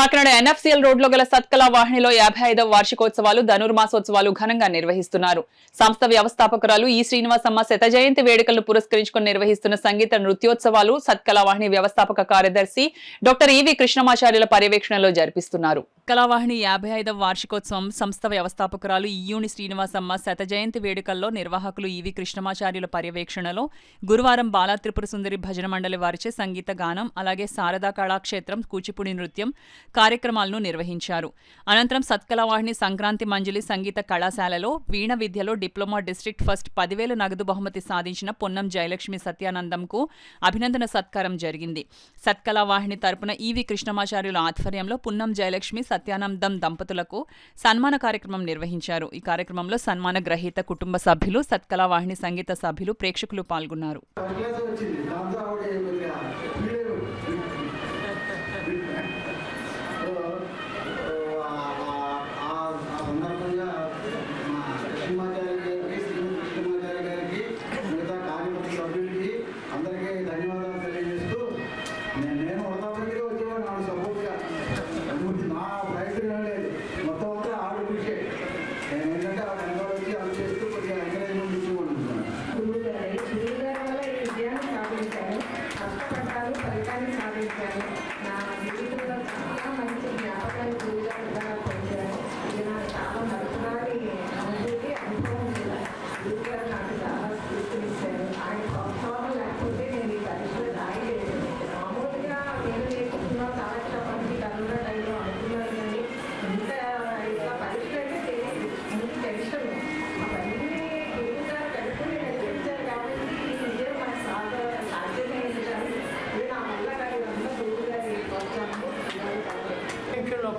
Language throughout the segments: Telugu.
కాకినాడ ఎన్ఎఫ్సిఎల్ రోడ్లో గల సత్కళ వాహినిలో 55వ వార్షికోత్సవాలు ధనుర్మాసోత్సవాలు ఘనంగా నిర్వహిస్తున్నారు. సంస్థ వ్యవస్థాపకురాలు ఈ శ్రీనివాసమ్మ శత జయంతి వేడుకలను పురస్కరించుకుని నిర్వహిస్తున్న సంగీత నృత్యోత్సవాలు సత్కళ వాహిని వ్యవస్థాపక కార్యదర్శి డాక్టర్ ఈవి కృష్ణమాచార్యుల పర్యవేక్షణలో జరిపిస్తున్నారు. కళావాహిని 55వ వార్షికోత్సవం సంస్థ వ్యవస్థాపకురాలు ఈయూని శ్రీనివాసమ్మ శత జయంతి వేడుకల్లో నిర్వాహకులు ఈవి కృష్ణమాచార్యుల పర్యవేక్షణలో గురువారం బాలా త్రిపుర సుందరి భజన మండలి వారిచే సంగీత గానం, అలాగే శారదా కళాక్షేత్రం కూచిపూడి నృత్యం కార్యక్రమాలను నిర్వహించారు. అనంతరం సత్కళవాహిని సంక్రాంతి మంజలి సంగీత కళాశాలలో వీణ విద్యలో డిప్లొమా డిస్ట్రిక్ట్ ఫస్ట్ 10,000 నగదు బహుమతి సాధించిన పొన్నం జయలక్ష్మి సత్యానందంకు అభినందన సత్కారం జరిగింది. సత్కళవాహిని తరపున ఈవి కృష్ణమాచార్యుల ఆధ్వర్యంలో పొన్నం జయలక్ష్మి సత్యానందం దంపతులకు సన్మాన కార్యక్రమం నిర్వహించారు. ఈ కార్యక్రమంలో సన్మాన గ్రహీత కుటుంబ సభ్యులు, సత్కళవాహిని సంగీత సభ్యులు, ప్రేక్షకులు పాల్గొన్నారు.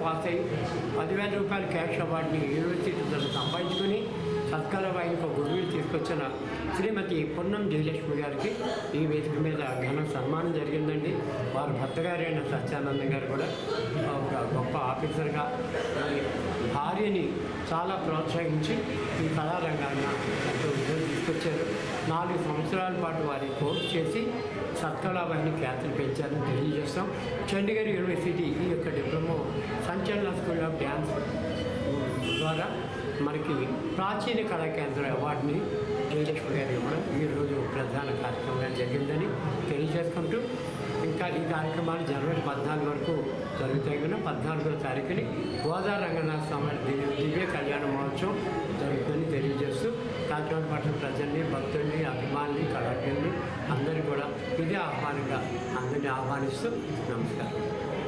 పాస్ అయ్యి 10,000 రూపాయల క్యాష్ అవార్డుని యూనివర్సిటీ ద్వారా సంపాదించుకొని సత్కళవాహినికి ఒక గురువులు తీసుకొచ్చిన శ్రీమతి పొన్నం జయలక్ష్మి గారికి ఈ వేదిక మీద ఘన సన్మానం జరిగిందండి. వారి భర్త గారు అయిన సత్యానందం గారు కూడా ఒక గొప్ప ఆఫీసర్గా భార్యని చాలా ప్రోత్సహించి ఈ కళారంగాన్ని ఎంతో విజయం తీసుకొచ్చారు. 4 సంవత్సరాల పాటు వారి కోర్సు చేసి సత్కళవాహిని ఖ్యాతిని పెంచారని తెలియజేస్తాం. చండీగఢ్ యూనివర్సిటీ ఈ యొక్క డిప్లొమా సంచలన స్కూల్ ఆఫ్ డ్యాన్స్ ద్వారా మనకి ప్రాచీన కళా కేంద్ర అవార్డుని జయలక్ష్మి గారు ఇవ్వడం ఈరోజు ప్రధాన కార్యక్రమంగా జరిగిందని తెలియజేసుకుంటూ ఇంకా ఈ కార్యక్రమాలు జనవరి 14 వరకు జరుగుతాయి. 14వ తారీఖుని గోదావరి రంగనాథ స్వామి దివ్య కళ్యాణ మహోత్సవం జరుగుతుందని తెలియజేస్తూ కాకినాడ పట్టణ ప్రజల్ని, భక్తుల్ని, అభిమానుల్ని, కళాకారుల్ని అందరూ కూడా ఇదే ఆహ్వానంగా అందరినీ ఆహ్వానిస్తూ నమస్కారం.